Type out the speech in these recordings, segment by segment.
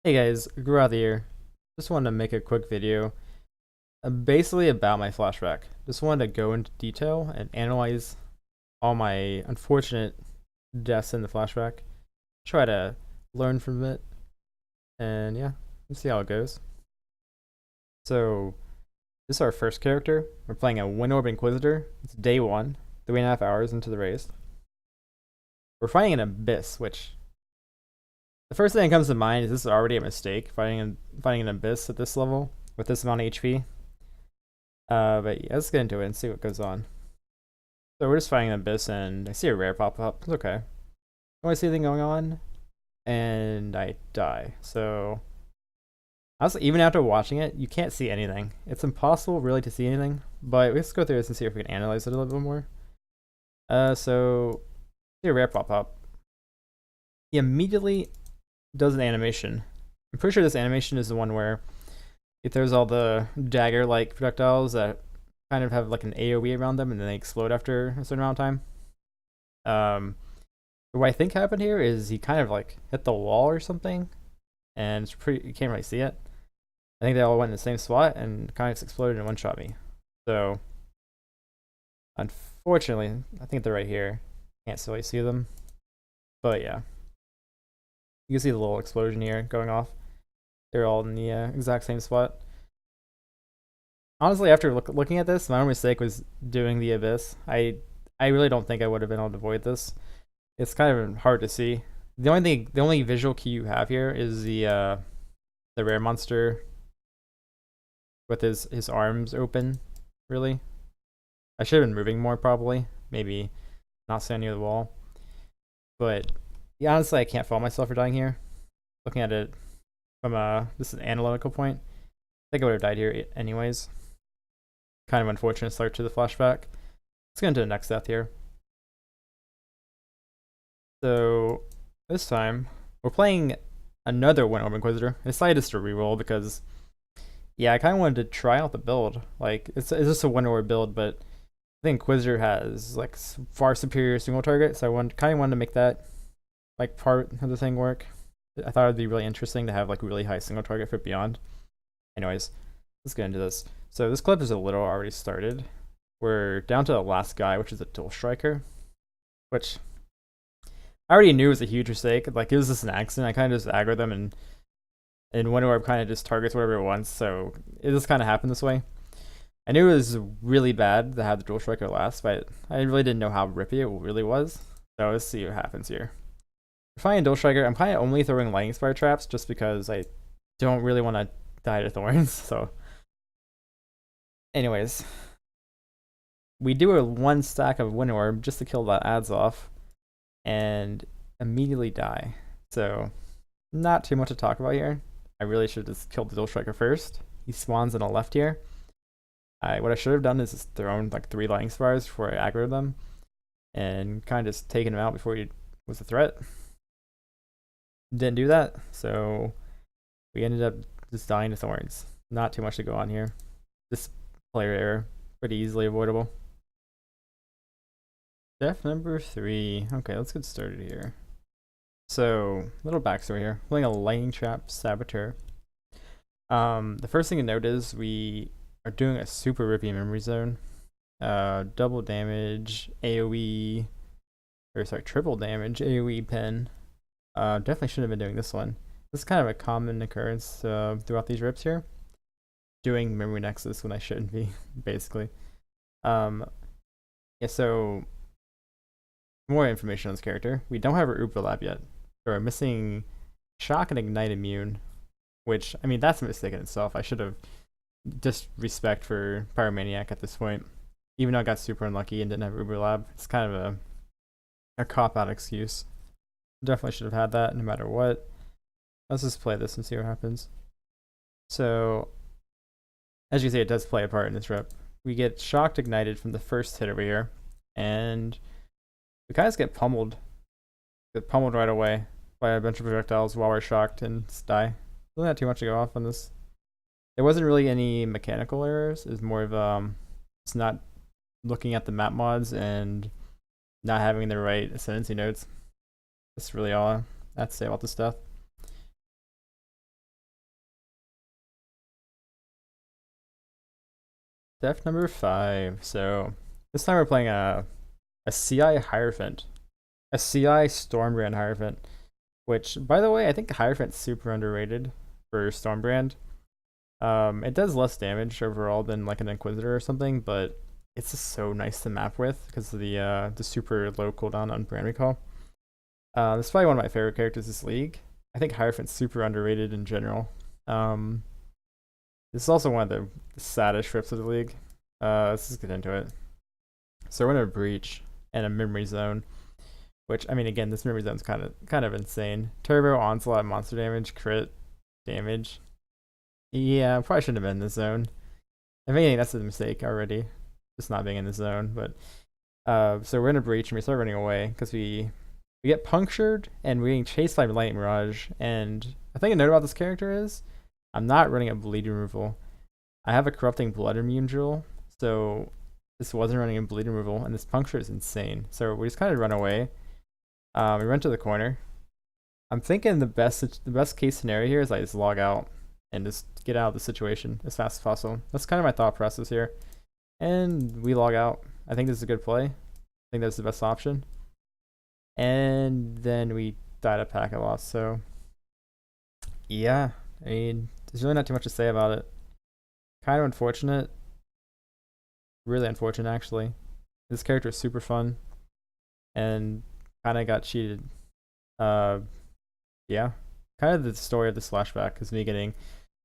Hey guys, Goratha here. Just wanted to make a quick video basically about my flashback. Just wanted to go into detail and analyze all my unfortunate deaths in the flashback. Try to learn from it, and yeah, let's see how it goes. So, this is our first character. We're playing a Wind Orb Inquisitor. It's day one, 3.5 hours into the race. We're fighting an Abyss, which the first thing that comes to mind is this is already a mistake, fighting an Abyss at this level with this amount of HP. But yeah, let's get into it and see what goes on. So we're just fighting an Abyss, and I see a rare pop up. It's okay. Don't really see anything going on, and I die. So honestly, even after watching it, you can't see anything. It's impossible really to see anything. But let's go through this and see if we can analyze it a little bit more. So see a rare pop up. He immediately does an animation. I'm pretty sure this animation is the one where it throws all the dagger-like projectiles that kind of have like an AoE around them and then they explode after a certain amount of time. What I think happened here is he kind of like hit the wall or something, and it's pretty, you can't really see it. I think they all went in the same spot and kind of exploded and one-shot me. So unfortunately, I think they're right here. Can't really see them, but yeah. You can see the little explosion here going off. They're all in the exact same spot. Honestly, after looking at this, my only mistake was doing the Abyss. I really don't think I would have been able to avoid this. It's kind of hard to see. The only visual key you have here is the rare monster with his arms open. Really, I should have been moving more probably. Maybe not standing near the wall. But yeah, honestly, I can't fault myself for dying here. Looking at it from this is an analytical point, I think I would have died here anyways. Kind of unfortunate start to the flashback. Let's get into the next death here. So this time we're playing another Wind Orb Inquisitor. I decided just to reroll because yeah, I kind of wanted to try out the build. Like it's just a Wind Orb build, but I think Inquisitor has like far superior single target, so I kind of wanted to make that like part of the thing work. I thought it'd be really interesting to have like really high single target for Beyond. Anyways, let's get into this. So this clip is a little already started. We're down to the last guy, which is a Dual Striker, which I already knew was a huge mistake. Like it was just an accident. I kind of just aggro them, and Wind Orb kind of just targets whatever it wants. So it just kind of happened this way. I knew it was really bad to have the Dual Striker last, but I really didn't know how rippy it really was. So let's see what happens here. Finding Dual Striker, I'm kind of only throwing Lightning Spire traps just because I don't really want to die to Thorns. So, anyways, we do a one stack of Wind Orb just to kill the ads off, and immediately die. So, not too much to talk about here. I really should have just killed the Dual Striker first. He spawns on the left here. What I should have done is just thrown like 3 Lightning Spires before I aggroed them, and kind of just taken him out before he was a threat. Didn't do that, so we ended up just dying to Thorns. Not too much to go on here. Just player error, pretty easily avoidable. Death number 3. Okay, let's get started here. So, little backstory here. Playing a Lightning Trap Saboteur. The first thing to note is we are doing a super rippy memory zone. Double damage, AoE, or sorry, triple damage, AoE pin. Definitely shouldn't have been doing this one. This is kind of a common occurrence throughout these rips here. Doing Memory Nexus when I shouldn't be, basically. Yeah, so more information on this character. We don't have her overlap yet. So we're missing Shock and Ignite Immune, which, I mean, that's a mistake in itself. I should have just respect for Pyromaniac at this point. Even though I got super unlucky and didn't have overlap, it's kind of a cop-out excuse. Definitely should have had that no matter what. Let's just play this and see what happens. So, as you can see, it does play a part in this rep. We get Shocked Ignited from the first hit over here, and we kind of get pummeled. Get pummeled right away by a bunch of projectiles while we're shocked and just die. Doesn't have too much to go off on this. There wasn't really any mechanical errors. It's more of it's not looking at the map mods and not having the right ascendancy nodes. That's really all I have to say about this stuff. Death number 5. So this time we're playing a CI Hierophant, a CI Stormbrand Hierophant. Which, by the way, I think Hierophant's super underrated for Stormbrand. It does less damage overall than like an Inquisitor or something, but it's just so nice to map with because of the super low cooldown on Brand Recall. This is probably one of my favorite characters this league. I think Hierophant's super underrated in general. This is also one of the saddest trips of the league. Let's just get into it. So we're in a breach and a memory zone, which I mean, again, this memory zone's kind of insane. Turbo, onslaught, monster damage, crit damage. Yeah, probably shouldn't have been in this zone. If anything, that's a mistake already, just not being in this zone. But so we're in a breach and we start running away because we get punctured and we're getting chased by Lightning Mirage. And I think a note about this character is I'm not running a bleed removal. I have a corrupting blood immune drill, so this wasn't running a bleed removal, and this puncture is insane. So we just kind of run away. We run to the corner. I'm thinking the best case scenario here is I just log out and just get out of the situation as fast as possible. That's kind of my thought process here. And we log out. I think this is a good play. I think that's the best option. And then we died a packet loss. So yeah, I mean, there's really not too much to say about it. Kind of unfortunate. Really unfortunate, actually. This character is super fun. And kind of got cheated. Yeah. Kind of the story of this flashback is me getting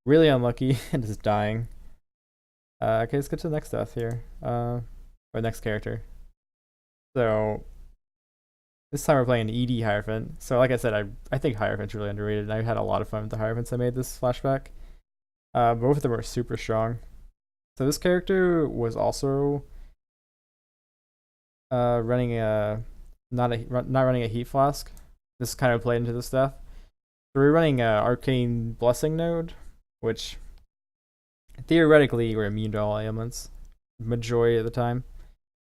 really unlucky and just dying. Okay, let's get to the next death here. Or next character. So this time we're playing an ED Hierophant. So like I said, I think Hierophant's really underrated, and I had a lot of fun with the Hierophants I made this flashback. Both of them are super strong. So this character was also running not running a Heat Flask. This kind of played into this stuff. So we're running Arcane Blessing node, which theoretically we're immune to all ailments majority of the time.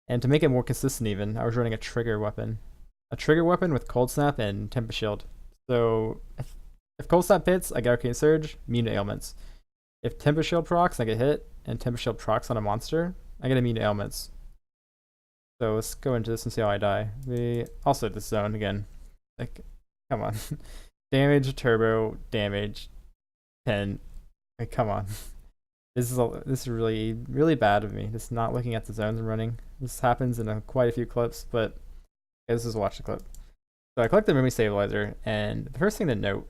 And to make it more consistent even, I was running a trigger weapon. A trigger weapon with Cold Snap and Tempest Shield. So if Cold Snap hits, I get Arcane Surge, immune to ailments. If Tempest Shield procs, I get hit, and Tempest Shield procs on a monster, I get immune to ailments. So let's go into this and see how I die. We also this zone again. Like, come on. Damage, turbo, damage, 10. Like, come on. This is really bad of me. Just not looking at the zones I'm running. This happens in quite a few clips, but okay, let's just watch the clip. So I collect the memory stabilizer, and the first thing to note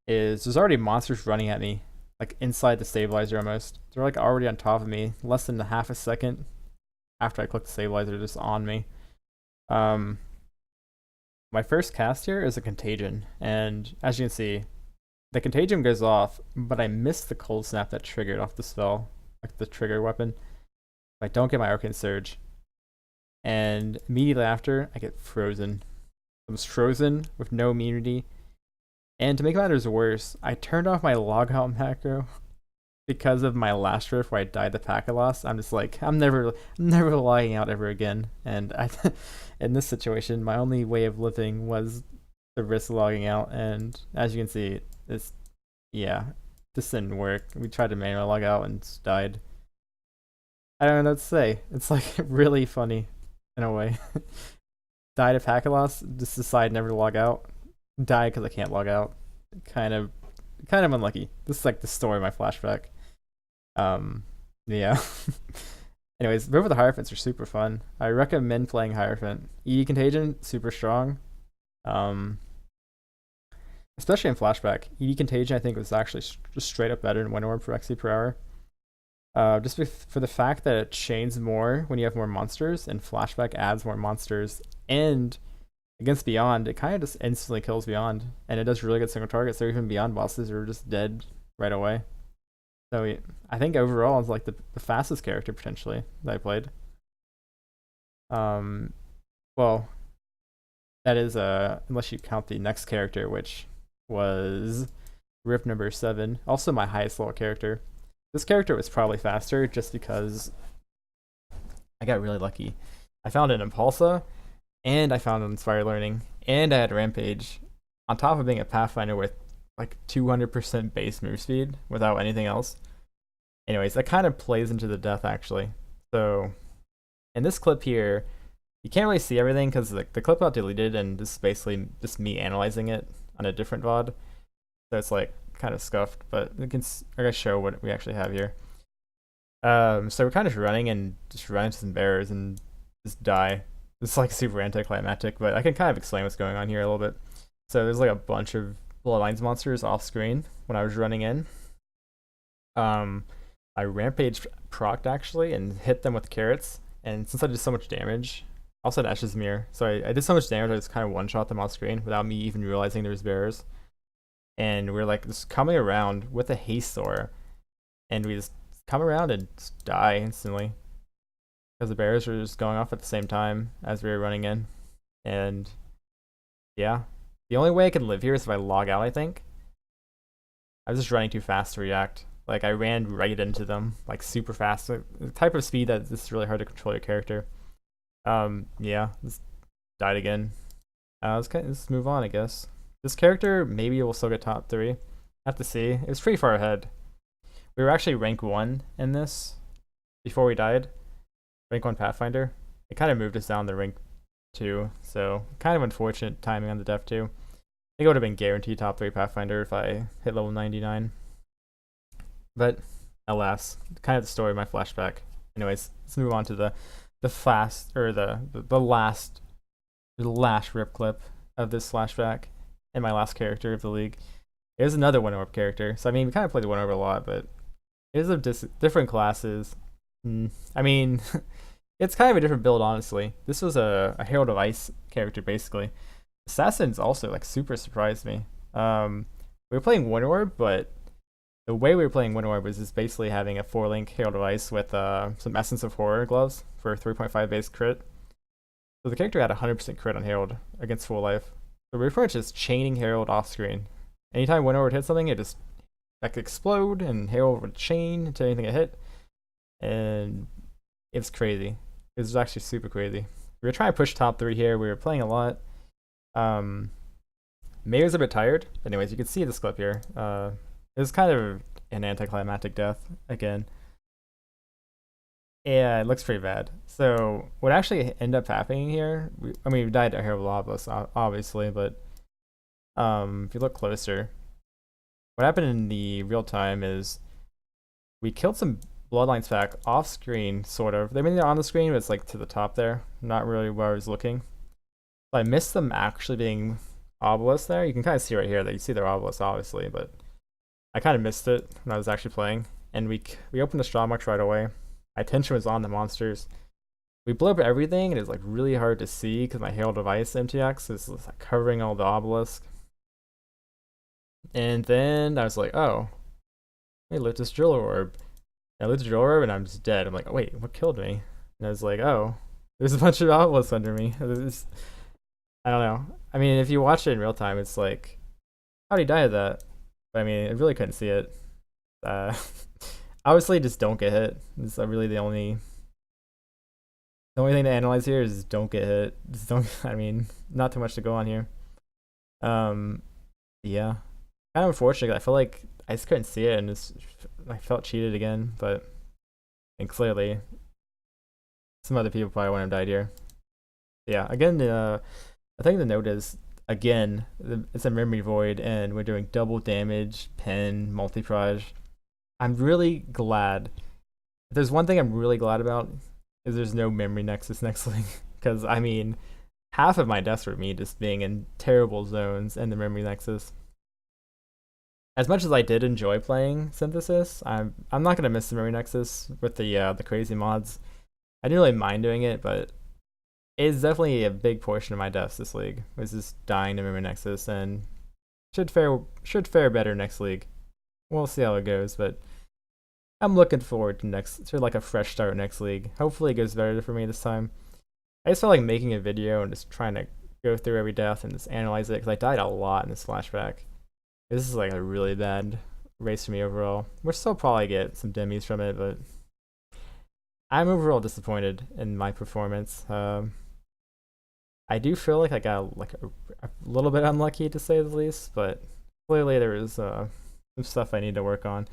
is there's already monsters running at me, like inside the stabilizer almost. They're like already on top of me, less than half a second after I click the stabilizer, just on me. My first cast here is a contagion, and as you can see, the contagion goes off, but I missed the cold snap that triggered off the spell, like the trigger weapon. I don't get my Arcane Surge, and immediately after, I get frozen. I was frozen with no immunity, and to make matters worse, I turned off my logout macro because of my last rift where I died the packet loss. I'm just like, I'm never logging out ever again. And in this situation, my only way of living was to risk logging out. And as you can see, this didn't work. We tried to manually log out and just died. I don't know what to say. It's like really funny in a way. Died of packet loss, just decide never to log out. Die because I can't log out. Kind of unlucky. This is like the story of my flashback. Yeah. Anyways, both of the Hierophants are super fun. I recommend playing Hierophant. ED Contagion, super strong. Especially in flashback. ED Contagion, I think, was actually just straight up better than Wind Orb for XP per hour. Just for the fact that it chains more when you have more monsters, and flashback adds more monsters, and against Beyond, it kind of just instantly kills Beyond, and it does really good single targets. So even Beyond bosses are just dead right away. So I think overall it's like the fastest character potentially that I played. Well, that is unless you count the next character, which was Rift number 7, also my highest level character. This character was probably faster just because I got really lucky. I found an Impulsa, and I found an Inspire Learning, and I had Rampage, on top of being a Pathfinder with like 200% base move speed without anything else. Anyways, that kind of plays into the death actually. So in this clip here, you can't really see everything because the clip got deleted, and this is basically just me analyzing it on a different VOD. So it's like kind of scuffed, but I gotta show what we actually have here. So we're kind of running and just run into some bears and just die. It's like super anticlimactic, but I can kind of explain what's going on here a little bit. So there's like a bunch of Bloodlines monsters off screen when I was running in. I rampage procced actually and hit them with carrots, and since I did so much damage, also had Ash's Mirror, so I did so much damage I just kind of one-shot them off screen without me even realizing there was bears. And we're like just coming around with a haste Thor, and we just come around and just die instantly because the bears were just going off at the same time as we were running in. And yeah, the only way I can live here is if I log out, I think. I was just running too fast to react. Like, I ran right into them, like, super fast. The type of speed that it's really hard to control your character. Yeah, just died again. Let's move on, I guess. This character, maybe will still get top 3. Have to see. It was pretty far ahead. We were actually rank 1 in this before we died. Rank 1 Pathfinder. It kind of moved us down to rank 2, so kind of unfortunate timing on the death too. I think it would have been guaranteed top 3 Pathfinder if I hit level 99. But alas, kind of the story of my flashback. Anyways, let's move on to the last rip clip of this flashback and my last character of the league. It was another one orb character. So I mean, we kind of played the one orb a lot, but it is of different classes. I mean, it's kind of a different build, honestly. This was a Herald of Ice character, basically. Assassins also like super surprised me. We were playing one orb, but the way we were playing Wind Orb was just basically having a 4-link Herald of Ice with some Essence of Horror gloves for 3.5 base crit. So the character had 100% crit on Herald against full life. So we were pretty much just chaining Herald off screen. Anytime Wind Orb would hit something, it just like explode and Herald would chain into anything it hit. And it was crazy. It was actually super crazy. We were trying to push top 3 here. We were playing a lot. May was a bit tired. Anyways, you can see this clip here. It was kind of an anticlimactic death again. Yeah, it looks pretty bad. So what actually ended up happening here, we died to Herald of Obelisk, obviously, but if you look closer, what happened in the real time is we killed some Bloodlines pack off screen, sort of. I mean, they're on the screen, but it's like to the top there, not really where I was looking. So I missed them actually being Obelisk there. You can kind of see right here that you see their Obelisk, obviously, but I kind of missed it when I was actually playing, and we opened the straw marks right away. My attention was on the monsters. We blew up everything, and it's like really hard to see because my Herald of Ice MTX is like covering all the obelisk. And then I was like, oh, hey, loot this drill orb. And I loot the drill orb, and I'm just dead. I'm like, oh, wait, what killed me? And I was like, oh, there's a bunch of obelisks under me. I don't know. I mean, if you watch it in real time, it's like, how did he die of that? But I mean, I really couldn't see it. Obviously, just don't get hit. It's really the only thing to analyze here is don't get hit. Just don't. I mean, not too much to go on here. Yeah, kind of unfortunate. I feel like I just couldn't see it, and I felt cheated again. And clearly, some other people probably wouldn't have died here. Yeah, again, I think the note is, again, it's a memory void, and we're doing double damage, pen, multi-proj. I'm really glad. If there's one thing I'm really glad about, is there's no memory nexus next league. Because, I mean, half of my deaths were me just being in terrible zones in the memory nexus. As much as I did enjoy playing Synthesis, I'm not going to miss the memory nexus with the crazy mods. I didn't really mind doing it, but it's definitely a big portion of my deaths this league was just dying to memory nexus, and should fare better next league. We'll see how it goes, but I'm looking forward to like a fresh start next league. Hopefully it goes better for me this time. I just felt like making a video and just trying to go through every death and just analyze it because I died a lot in this flashback. This is like a really bad race for me overall. We'll still probably get some demis from it, but I'm overall disappointed in my performance. I do feel like I got like a little bit unlucky to say the least, but clearly there is some stuff I need to work on.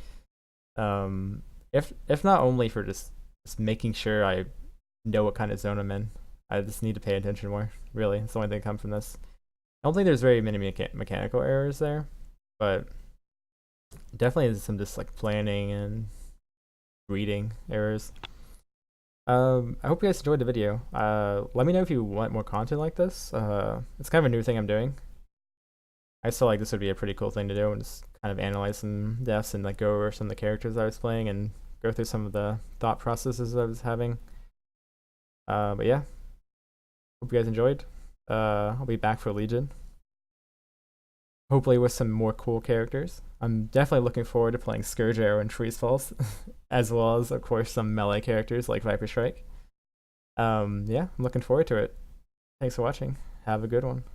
If not only for just making sure I know what kind of zone I'm in. I just need to pay attention more. Really, it's the only thing that comes from this. I don't think there's very many mechanical errors there, but definitely some just like planning and reading errors. I hope you guys enjoyed the video. Let me know if you want more content like this. It's kind of a new thing I'm doing. I feel like this would be a pretty cool thing to do and just kind of analyze some deaths and like go over some of the characters I was playing and go through some of the thought processes I was having. But yeah, hope you guys enjoyed. I'll be back for Legion. Hopefully with some more cool characters. I'm definitely looking forward to playing Scourge Arrow and Freeze Falls, as well as, of course, some melee characters like Viper Strike. Yeah, I'm looking forward to it. Thanks for watching. Have a good one.